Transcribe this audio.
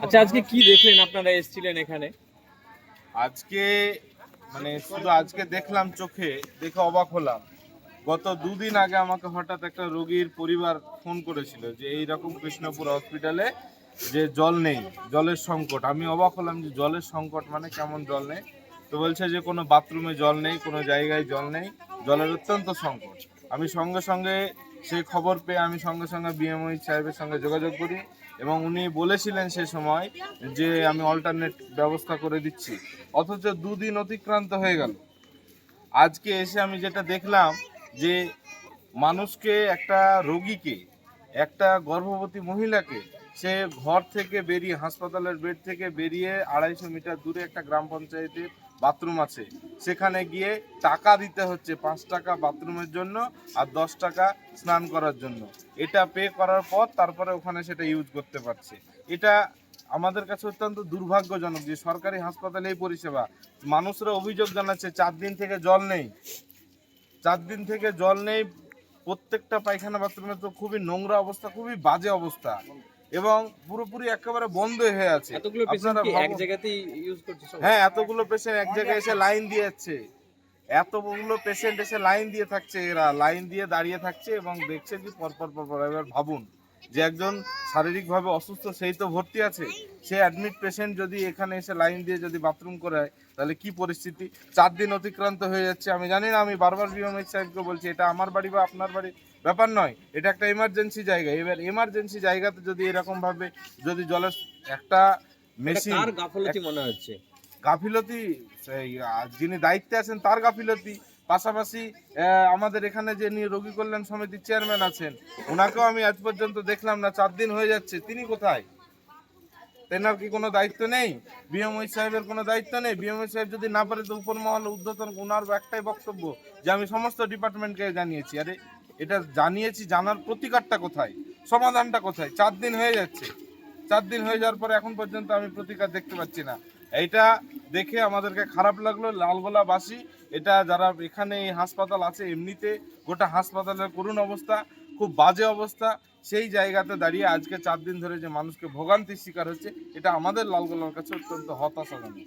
আচ্ছা, আজকে কি দেখলেন? আপনারা এসেছিলেন এখানে। আজকে শুধু আজকে দেখলাম, চোখে দেখে অবাক হলাম। গত দুদিন আগে আমাকে হঠাৎ একটা রোগীর পরিবার ফোন করেছিল যে এইরকম কৃষ্ণপুর হসপিটালে যে জল নেই, জলের সংকট। আমি অবাক হলাম যে জলের সংকট মানে কেমন জল নেই। তো বলছে যে কোনো বাথরুমে জল নেই, কোনো জায়গায় জল নেই, জলের অত্যন্ত সংকট। আমি সঙ্গে সঙ্গে সেই খবর পেয়ে আমি সঙ্গে সঙ্গে বিএমওই সাহেবের সঙ্গে যোগাযোগ করি এবং উনি বলেছিলেন সে সময় যে আমি অল্টারনেট ব্যবস্থা করে দিচ্ছি। অথচ দুদিন অতিক্রান্ত হয়ে গেল। আজকে এসে আমি যেটা দেখলাম যে মানুষকে, একটা রোগীকে, একটা গর্ভবতী মহিলাকে সে ঘর থেকে বেরিয়ে, হাসপাতালের বেড থেকে বেরিয়ে 250 মিটার দূরে একটা গ্রাম পঞ্চায়েতের বাথরুম আছে, সেখানে গিয়ে টাকা দিতে হচ্ছে। 5 টাকা বাথরুমের জন্য আর 10 টাকা স্নান করার জন্য। এটা পে করার পর তারপরে ওখানে সেটা ইউজ করতে পারছে। এটা আমাদের কাছে অত্যন্ত দুর্ভাগ্যজনক যে সরকারি হাসপাতালে এই পরিষেবা। মানুষরা অভিযোগ জানাচ্ছে 4 দিন থেকে জল নেই, 4 দিন থেকে জল নেই। প্রত্যেকটা পায়খানা বাথরুমে তো খুবই নোংরা অবস্থা, খুবই বাজে অবস্থা এবং পুরোপুরি একেবারে বন্ধ হয়ে আছে। এতগুলো পেশেন্ট আপনারা কি এক ভাবুন। জায়গাতেই ইউজ করছে সব? হ্যাঁ, এতগুলো পেশেন্ট এক জায়গায় এসে লাইন দিয়ে যাচ্ছে, এতগুলো পেশেন্ট এসে লাইন দিয়ে থাকছে, এরা লাইন দিয়ে দাঁড়িয়ে থাকছে এবং দেখছে যে পরপর পরপর। এবার ভাবুন যে একজন শারীরিকভাবে অসুস্থ, সেই তো ভর্তি আছে, সে অ্যাডমিট পেশেন্ট যদি এখানে এসে লাইন দিয়ে যদি বাথরুম করে, তাহলে কি পরিস্থিতি। 4 দিন অতিক্রান্ত হয়ে যাচ্ছে। আমি জানি না, আমি বারবার বিএমএইচ সাহেবকে বলছি এটা আমার বাড়ি বা আপনার বাড়ি ব্যাপার নয়, এটা একটা এমার্জেন্সি জায়গা। এবার এমার্জেন্সি জায়গাতে যদি এরকমভাবে যদি জলের একটা মেশিন, কার গাফলতি মনে হচ্ছে? গাফিলতি যিনি দায়িত্বে আছেন তার গাফিলতি, পাশাপাশি আমাদের এখানে যে নিয়ে রোগী কল্যাণ সমিতির চেয়ারম্যান আছেন, ওনাকেও আমি আজ পর্যন্ত দেখলাম না। 4 দিন হয়ে যাচ্ছে, তিনি কোথায়? তেনার কি কোনো দায়িত্ব নেই? বিএমওই সাহেবের কোনো দায়িত্ব নেই? বিএমওই সাহেব যদি না পারে তো উপর মহলে ঊর্ধ্বতন, ওনার একটাই বক্তব্য যে আমি সমস্ত ডিপার্টমেন্টকে জানিয়েছি। আরে এটা জানিয়েছি, জানার প্রতিকারটা কোথায়, সমাধানটা কোথায়? 4 দিন হয়ে যাচ্ছে, 4 দিন হয়ে যাওয়ার পর এখন পর্যন্ত আমি প্রতিকার দেখতে পাচ্ছি না। এইটা দেখে আমাদেরকে খারাপ লাগলো, লালগোলাবাসী। এটা যারা এখানে এই হাসপাতাল আছে, এমনিতে গোটা হাসপাতালের করুণ অবস্থা, খুব বাজে অবস্থা। সেই জায়গাতে দাঁড়িয়ে আজকে 4 দিন ধরে যে মানুষকে ভোগান্তির শিকার হচ্ছে, এটা আমাদের লালগোলার কাছে অত্যন্ত হতাশাজনক।